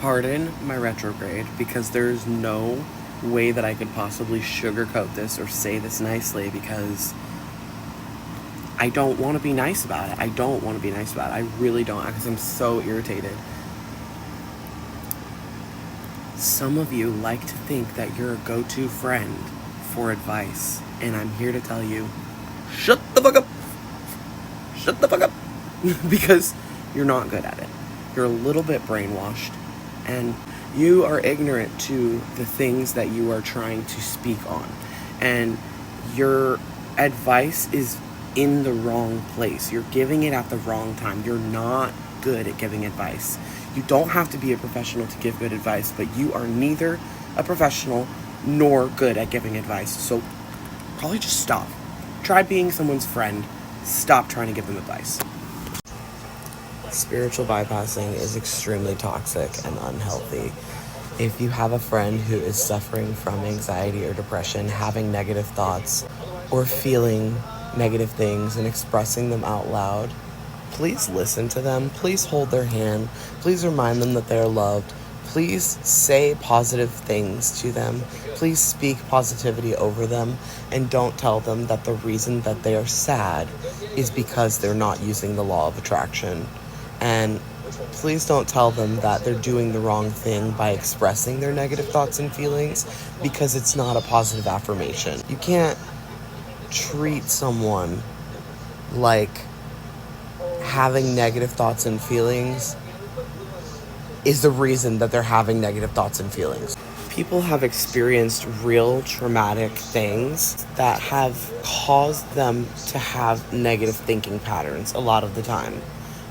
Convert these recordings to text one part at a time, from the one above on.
Pardon my retrograde, because there's no way that I could possibly sugarcoat this or say this nicely, because I don't want to be nice about it. I really don't, because I'm so irritated. Some of you like to think that you're a go-to friend for advice, and I'm here to tell you, shut the fuck up. Because you're not good at it. You're a little bit brainwashed, and you are ignorant to the things that you are trying to speak on, and your advice is in the wrong place. You're giving it at the wrong time. You're not good at giving advice. You don't have to be a professional to give good advice, but you are neither a professional nor good at giving advice. So probably just stop. Try being someone's friend. Stop trying to give them advice. Spiritual bypassing is extremely toxic and unhealthy. If you have a friend who is suffering from anxiety or depression, having negative thoughts, or feeling negative things and expressing them out loud, please listen to them. Please hold their hand. Please remind them that they're loved. Please say positive things to them. Please speak positivity over them, and don't tell them that the reason that they are sad is because they're not using the law of attraction. And please don't tell them that they're doing the wrong thing by expressing their negative thoughts and feelings, because it's not a positive affirmation. You can't treat someone like having negative thoughts and feelings is the reason that they're having negative thoughts and feelings. People have experienced real traumatic things that have caused them to have negative thinking patterns a lot of the time.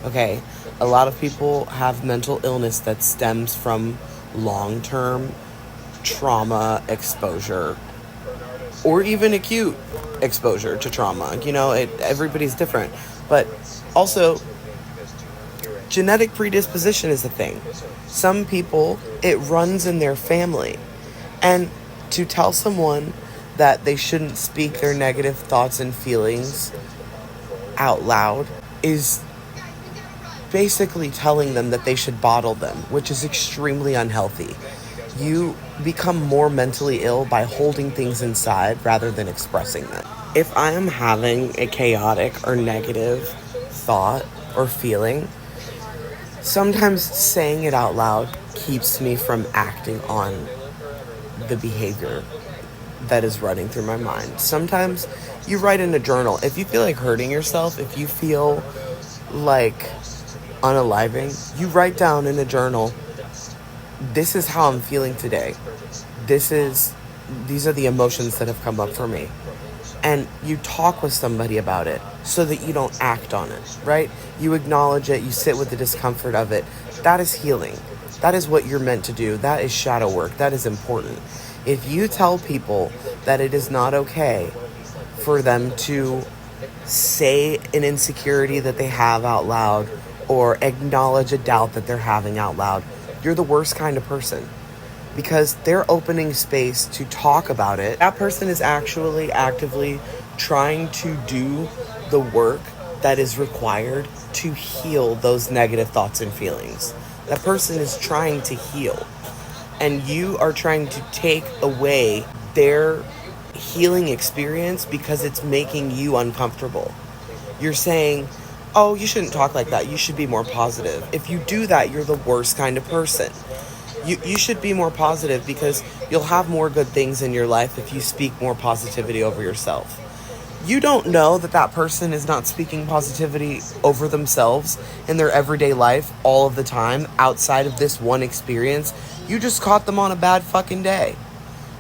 Okay, a lot of people have mental illness that stems from long-term trauma exposure, or even acute exposure to trauma. Everybody's different. But also, genetic predisposition is a thing. Some people, it runs in their family. And to tell someone that they shouldn't speak their negative thoughts and feelings out loud is basically telling them that they should bottle them, which is extremely unhealthy. You become more mentally ill by holding things inside rather than expressing them. If I am having a chaotic or negative thought or feeling, sometimes saying it out loud keeps me from acting on the behavior that is running through my mind. Sometimes you write in a journal. If you feel like hurting yourself, if you feel like unaliving, you write down in a journal, this is how I'm feeling today. These are the emotions that have come up for me. And you talk with somebody about it so that you don't act on it, right? You acknowledge it, you sit with the discomfort of it. That is healing. That is what you're meant to do. That is shadow work. That is important. If you tell people that it is not okay for them to say an insecurity that they have out loud, or acknowledge a doubt that they're having out loud, you're the worst kind of person, because they're opening space to talk about it. That person is actually actively trying to do the work that is required to heal those negative thoughts and feelings. That person is trying to heal, and you are trying to take away their healing experience because it's making you uncomfortable. You're saying, oh, you shouldn't talk like that. You should be more positive. If you do that, you're the worst kind of person. You should be more positive, because you'll have more good things in your life if you speak more positivity over yourself. You don't know that person is not speaking positivity over themselves in their everyday life all of the time outside of this one experience. You just caught them on a bad fucking day.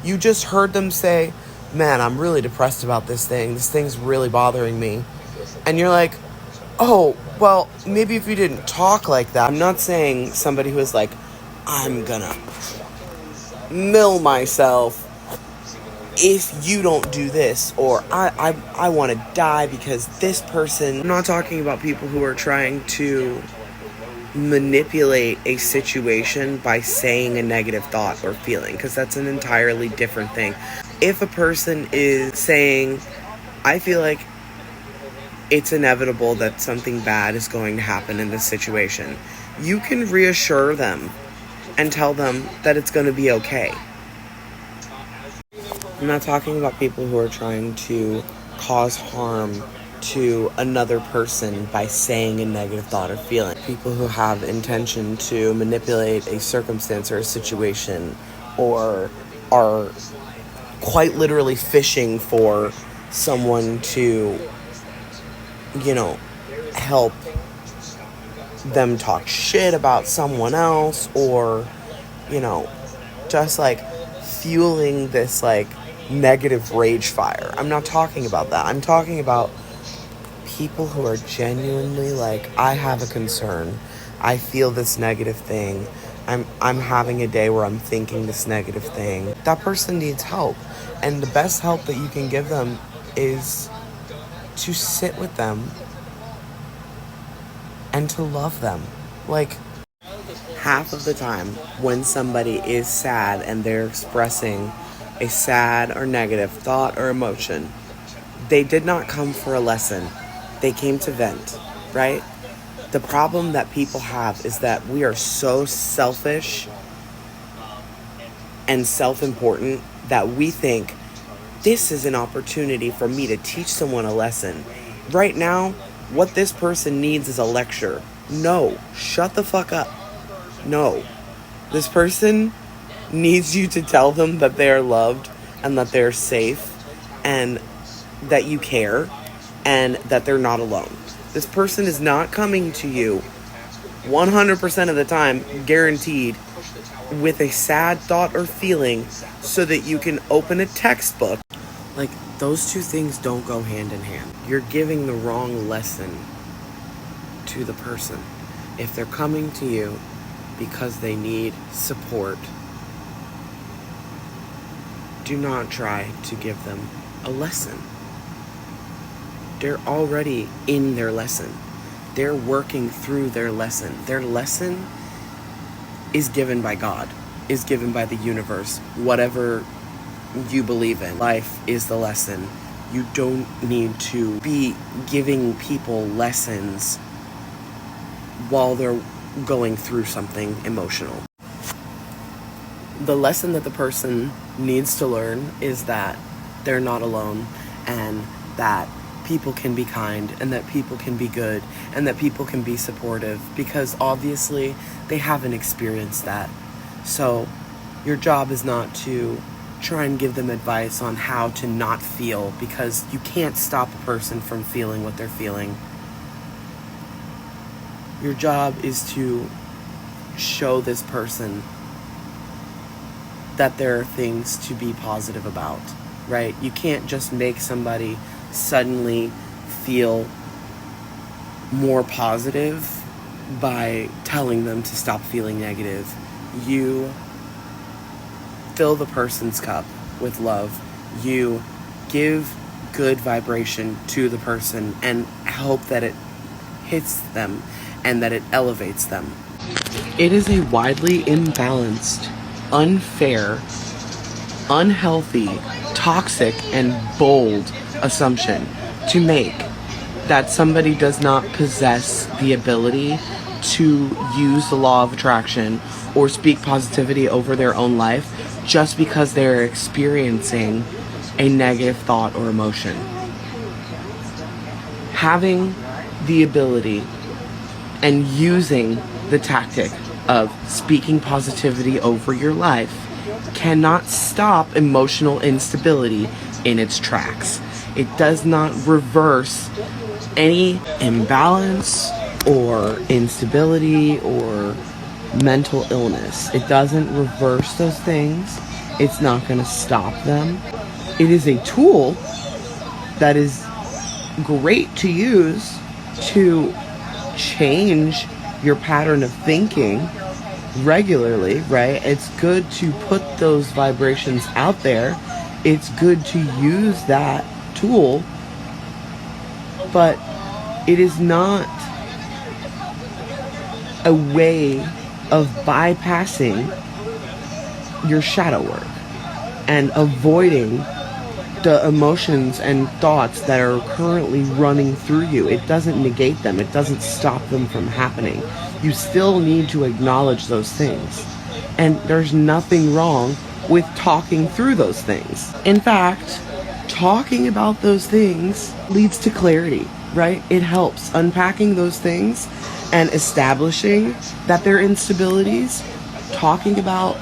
You just heard them say, man, I'm really depressed about this thing. This thing's really bothering me. And you're like, oh, well, maybe if you didn't talk like that. I'm not saying somebody who is like, I'm gonna mill myself if you don't do this, or I want to die because this person. I'm not talking about people who are trying to manipulate a situation by saying a negative thought or feeling, because that's an entirely different thing. If a person is saying, I feel like it's inevitable that something bad is going to happen in this situation, you can reassure them and tell them that it's going to be okay. I'm not talking about people who are trying to cause harm to another person by saying a negative thought or feeling. People who have intention to manipulate a circumstance or a situation, or are quite literally fishing for someone to, help them talk shit about someone else, or, just like fueling this like negative rage fire. I'm not talking about that. I'm talking about people who are genuinely like, I have a concern. I feel this negative thing. I'm having a day where I'm thinking this negative thing. That person needs help. And the best help that you can give them is to sit with them and to love them. Like, half of the time when somebody is sad and they're expressing a sad or negative thought or emotion, they did not come for a lesson. They came to vent, right? The problem that people have is that we are so selfish and self-important that we think this is an opportunity for me to teach someone a lesson. Right now, what this person needs is a lecture. No, shut the fuck up. No. This person needs you to tell them that they are loved and that they're safe and that you care and that they're not alone. This person is not coming to you 100% of the time, guaranteed, with a sad thought or feeling so that you can open a textbook. Like, those two things don't go hand in hand. You're giving the wrong lesson to the person. If they're coming to you because they need support, do not try to give them a lesson. They're already in their lesson. They're working through their lesson. Their lesson is given by God, is given by the universe, whatever you believe in. Life is the lesson. You don't need to be giving people lessons while they're going through something emotional. The lesson that the person needs to learn is that they're not alone, and that people can be kind, and that people can be good, and that people can be supportive, because obviously they haven't experienced that. So your job is not to try and give them advice on how to not feel, because you can't stop a person from feeling what they're feeling. Your job is to show this person that there are things to be positive about, right? You can't just make somebody suddenly feel more positive by telling them to stop feeling negative. You fill the person's cup with love. You give good vibration to the person and hope that it hits them and that it elevates them. It is a widely imbalanced, unfair, unhealthy, toxic, and bold assumption to make that somebody does not possess the ability to use the law of attraction or speak positivity over their own life just because they're experiencing a negative thought or emotion. Having the ability and using the tactic of speaking positivity over your life cannot stop emotional instability in its tracks. It does not reverse any imbalance or instability or mental illness. It doesn't reverse those things. It's not going to stop them. It is a tool that is great to use to change your pattern of thinking regularly, right? It's good to put those vibrations out there. It's good to use that tool, but it is not a way of bypassing your shadow work and avoiding the emotions and thoughts that are currently running through you. It doesn't negate them. It doesn't stop them from happening. You still need to acknowledge those things. And there's nothing wrong with talking through those things. In fact, talking about those things leads to clarity, right? It helps unpacking those things and establishing that they're instabilities, talking about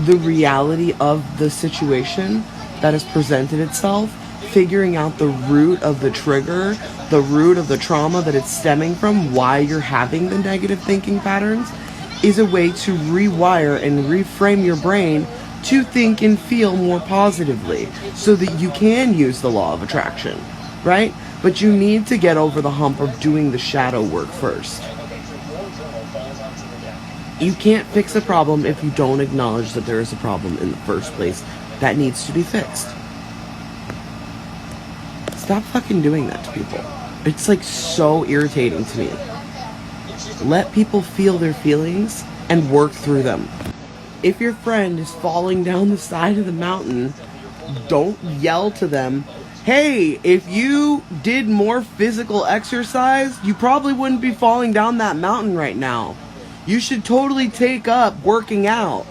the reality of the situation that has presented itself, figuring out the root of the trigger, the root of the trauma that it's stemming from, why you're having the negative thinking patterns, is a way to rewire and reframe your brain to think and feel more positively so that you can use the law of attraction, right? But you need to get over the hump of doing the shadow work first. You can't fix a problem if you don't acknowledge that there is a problem in the first place that needs to be fixed. Stop fucking doing that to people. It's like so irritating to me. Let people feel their feelings and work through them. If your friend is falling down the side of the mountain, don't yell to them, hey, if you did more physical exercise, you probably wouldn't be falling down that mountain right now. You should totally take up working out.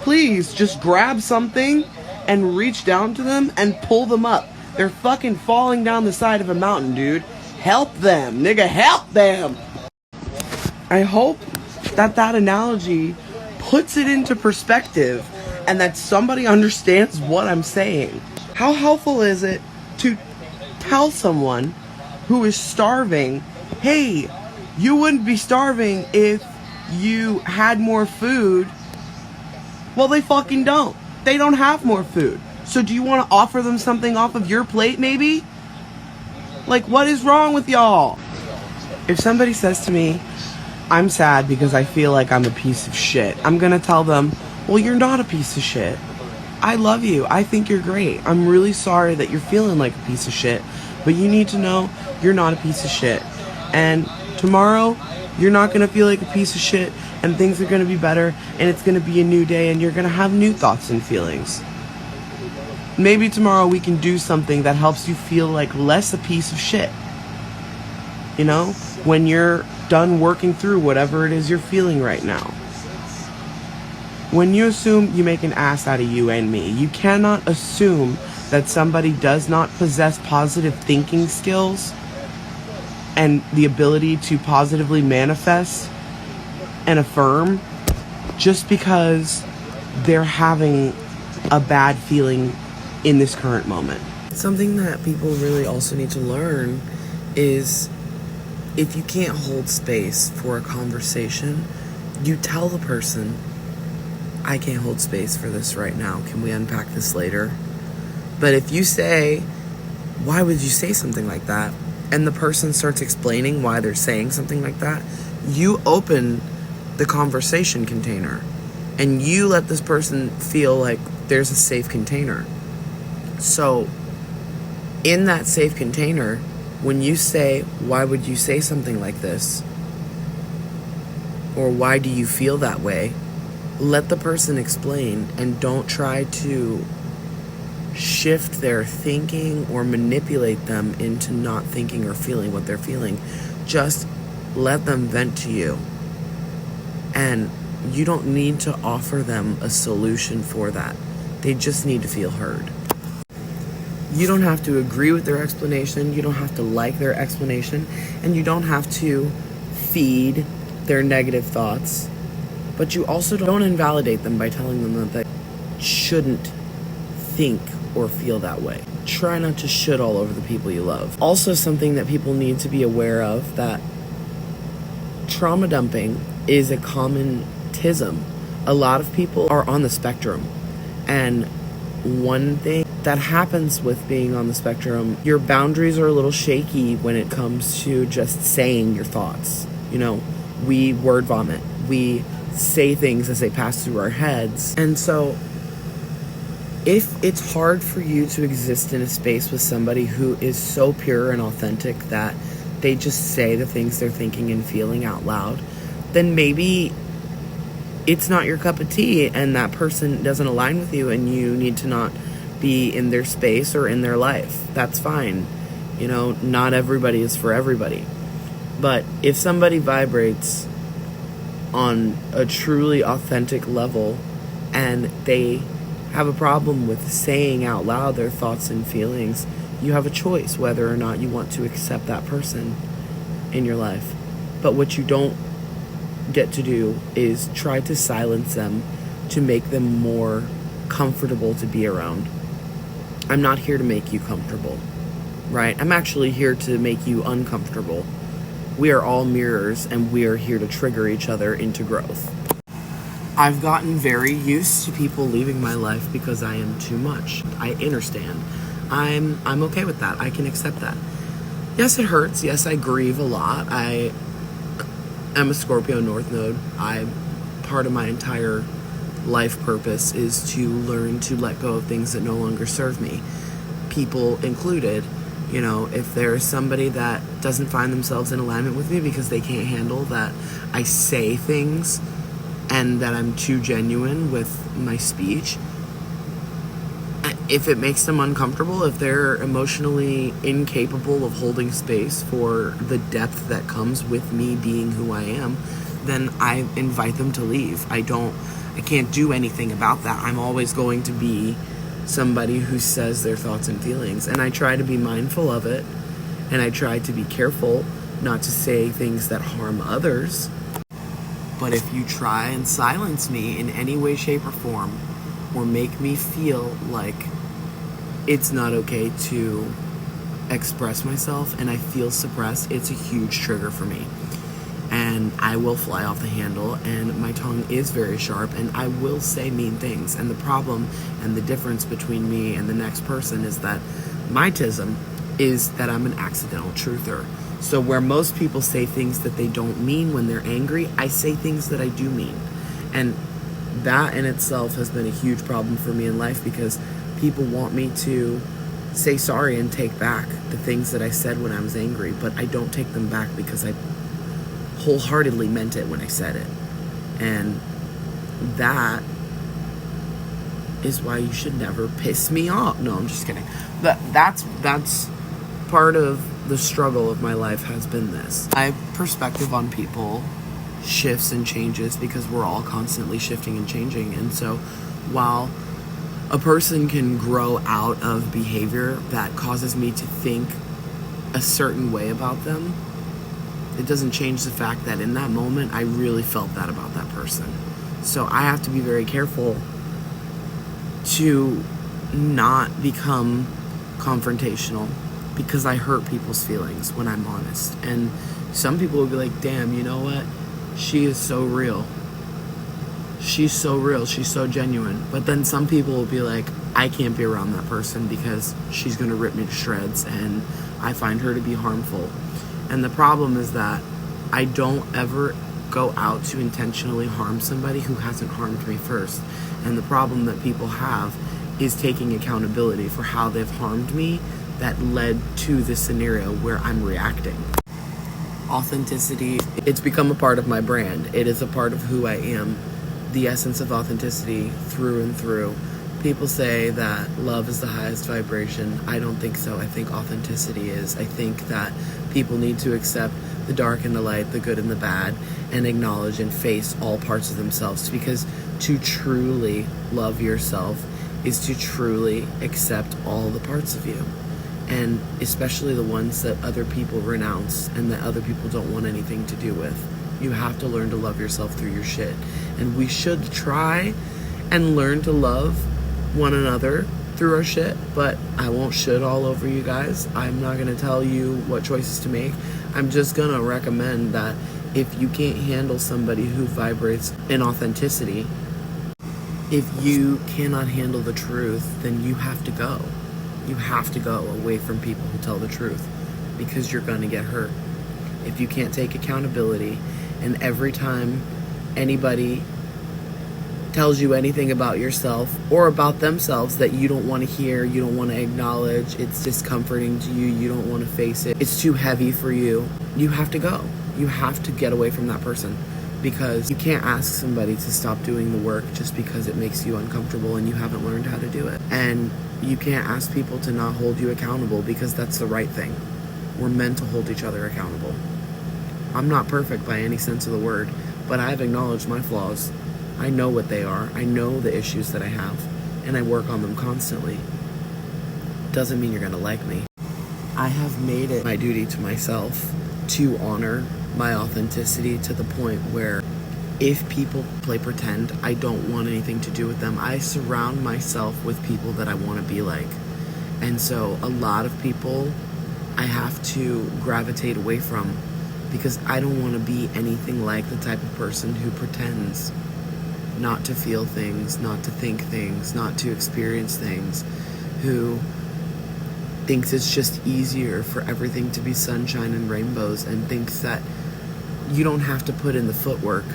Please just grab something and reach down to them and pull them up. They're fucking falling down the side of a mountain, dude. Help them, nigga, help them. I hope that analogy puts it into perspective and that somebody understands what I'm saying. How helpful is it to tell someone who is starving, hey, you wouldn't be starving if you had more food? Well, they fucking don't. They don't have more food. So do you want to offer them something off of your plate, maybe? Like, what is wrong with y'all? If somebody says to me, I'm sad because I feel like I'm a piece of shit, I'm gonna tell them, well, you're not a piece of shit. I love you. I think you're great. I'm really sorry that you're feeling like a piece of shit, but you need to know you're not a piece of shit. And tomorrow, you're not gonna feel like a piece of shit, and things are gonna be better, and it's gonna be a new day, and you're gonna have new thoughts and feelings. Maybe tomorrow we can do something that helps you feel like less a piece of shit. You know, when you're done working through whatever it is you're feeling right now. When you assume, you make an ass out of you and me. You cannot assume that somebody does not possess positive thinking skills and the ability to positively manifest and affirm just because they're having a bad feeling in this current moment. Something that people really also need to learn is, if you can't hold space for a conversation, you tell the person, I can't hold space for this right now. Can we unpack this later? But if you say, why would you say something like that? And the person starts explaining why they're saying something like that, you open the conversation container and you let this person feel like there's a safe container. So in that safe container, when you say, why would you say something like this? Or why do you feel that way? Let the person explain, and don't try to shift their thinking or manipulate them into not thinking or feeling what they're feeling. Just let them vent to you. And you don't need to offer them a solution for that. They just need to feel heard. You don't have to agree with their explanation, you don't have to like their explanation, and you don't have to feed their negative thoughts, but you also don't invalidate them by telling them that they shouldn't think or feel that way. Try not to shit all over the people you love. Also, something that people need to be aware of, that trauma dumping is a common tism. A lot of people are on the spectrum, and one thing that happens with being on the spectrum, your boundaries are a little shaky when it comes to just saying your thoughts. You know, we word vomit. We say things as they pass through our heads. And so if it's hard for you to exist in a space with somebody who is so pure and authentic that they just say the things they're thinking and feeling out loud, then maybe it's not your cup of tea and that person doesn't align with you and you need to not be in their space or in their life. That's fine. You know, not everybody is for everybody. But if somebody vibrates on a truly authentic level, and they have a problem with saying out loud their thoughts and feelings, you have a choice whether or not you want to accept that person in your life. But what you don't get to do is try to silence them to make them more comfortable to be around. I'm not here to make you comfortable, right? I'm actually here to make you uncomfortable. We are all mirrors, and we are here to trigger each other into growth. I've gotten very used to people leaving my life because I am too much. I understand. I'm okay with that. I can accept that. Yes, it hurts. Yes, I grieve a lot. I am a Scorpio North Node. Part of my entire life purpose is to learn to let go of things that no longer serve me, people included. You know, if there's somebody that doesn't find themselves in alignment with me because they can't handle that I say things and that I'm too genuine with my speech, if it makes them uncomfortable, if they're emotionally incapable of holding space for the depth that comes with me being who I am, then I invite them to leave. I can't do anything about that. I'm always going to be somebody who says their thoughts and feelings, and I try to be mindful of it, and I try to be careful not to say things that harm others. But if you try and silence me in any way, shape, or form, or make me feel like it's not okay to express myself and I feel suppressed, it's a huge trigger for me. And I will fly off the handle, and my tongue is very sharp, and I will say mean things. And the problem and the difference between me and the next person is that my tism is that I'm an accidental truther. So where most people say things that they don't mean when they're angry, I say things that I do mean. And that in itself has been a huge problem for me in life, because people want me to say sorry and take back the things that I said when I was angry, but I don't take them back because I wholeheartedly meant it when I said it. And that is why you should never piss me off. No, I'm just kidding. That's part of the struggle of my life has been this. My perspective on people shifts and changes because we're all constantly shifting and changing. And so while a person can grow out of behavior that causes me to think a certain way about them, it doesn't change the fact that in that moment, I really felt that about that person. So I have to be very careful to not become confrontational, because I hurt people's feelings when I'm honest. And some people will be like, damn, you know what? She is so real. She's so real. She's so genuine. But then some people will be like, I can't be around that person because she's going to rip me to shreds, and I find her to be harmful. And the problem is that I don't ever go out to intentionally harm somebody who hasn't harmed me first. And the problem that people have is taking accountability for how they've harmed me that led to this scenario where I'm reacting. Authenticity, it's become a part of my brand. It is a part of who I am. The essence of authenticity through and through. People say that love is the highest vibration. I don't think so. I think authenticity is. I think that people need to accept the dark and the light, the good and the bad, and acknowledge and face all parts of themselves. Because to truly love yourself is to truly accept all the parts of you. And especially the ones that other people renounce and that other people don't want anything to do with. You have to learn to love yourself through your shit. And we should try and learn to love one another through our shit, but I won't shit all over you guys. I'm not going to tell you what choices to make. I'm just going to recommend that if you can't handle somebody who vibrates in authenticity, if you cannot handle the truth, then you have to go. You have to go away from people who tell the truth, because you're going to get hurt. If you can't take accountability, and every time anybody tells you anything about yourself or about themselves that you don't want to hear, you don't want to acknowledge, it's discomforting to you, you don't want to face it, it's too heavy for you, you have to go. You have to get away from that person, because you can't ask somebody to stop doing the work just because it makes you uncomfortable and you haven't learned how to do it. And you can't ask people to not hold you accountable, because that's the right thing. We're meant to hold each other accountable. I'm not perfect by any sense of the word, but I've acknowledged my flaws. I know what they are. I know the issues that I have, and I work on them constantly. Doesn't mean you're gonna like me. I have made it my duty to myself to honor my authenticity to the point where if people play pretend, I don't want anything to do with them. I surround myself with people that I want to be like. And so a lot of people I have to gravitate away from because I don't want to be anything like the type of person who pretends not to feel things, not to think things, not to experience things, who thinks it's just easier for everything to be sunshine and rainbows, and thinks that you don't have to put in the footwork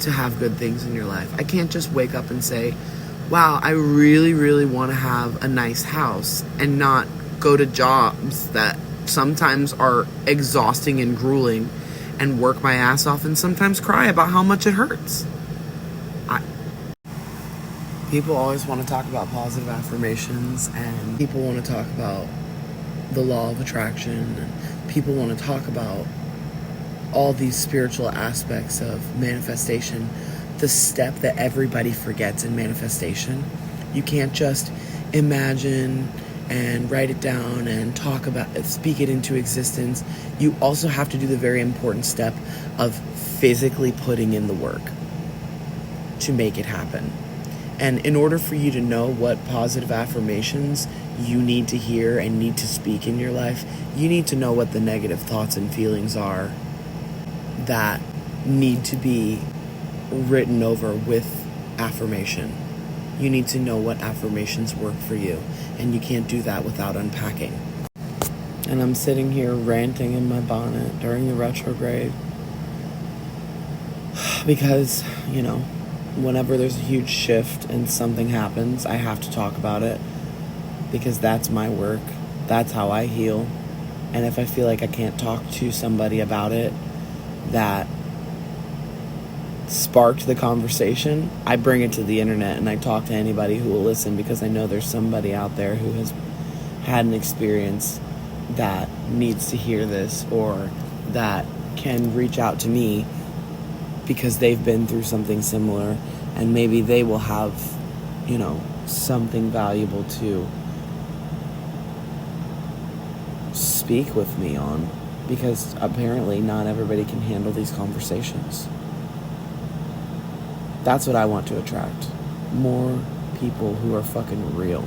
to have good things in your life. I can't just wake up and say, wow, I really, really want to have a nice house, and not go to jobs that sometimes are exhausting and grueling, and work my ass off and sometimes cry about how much it hurts. People always want to talk about positive affirmations, and people want to talk about the law of attraction, and people want to talk about all these spiritual aspects of manifestation. The step that everybody forgets in manifestation, you can't just imagine and write it down and talk about it, speak it into existence. You also have to do the very important step of physically putting in the work to make it happen. And in order for you to know what positive affirmations you need to hear and need to speak in your life, you need to know what the negative thoughts and feelings are that need to be written over with affirmation. You need to know what affirmations work for you, and you can't do that without unpacking. And I'm sitting here ranting in my bonnet during the retrograde because, whenever there's a huge shift and something happens, I have to talk about it because that's my work. That's how I heal. And if I feel like I can't talk to somebody about it that sparked the conversation, I bring it to the internet and I talk to anybody who will listen, because I know there's somebody out there who has had an experience that needs to hear this, or that can reach out to me because they've been through something similar, and maybe they will have, something valuable to speak with me on, because apparently not everybody can handle these conversations. That's what I want to attract. More people who are fucking real.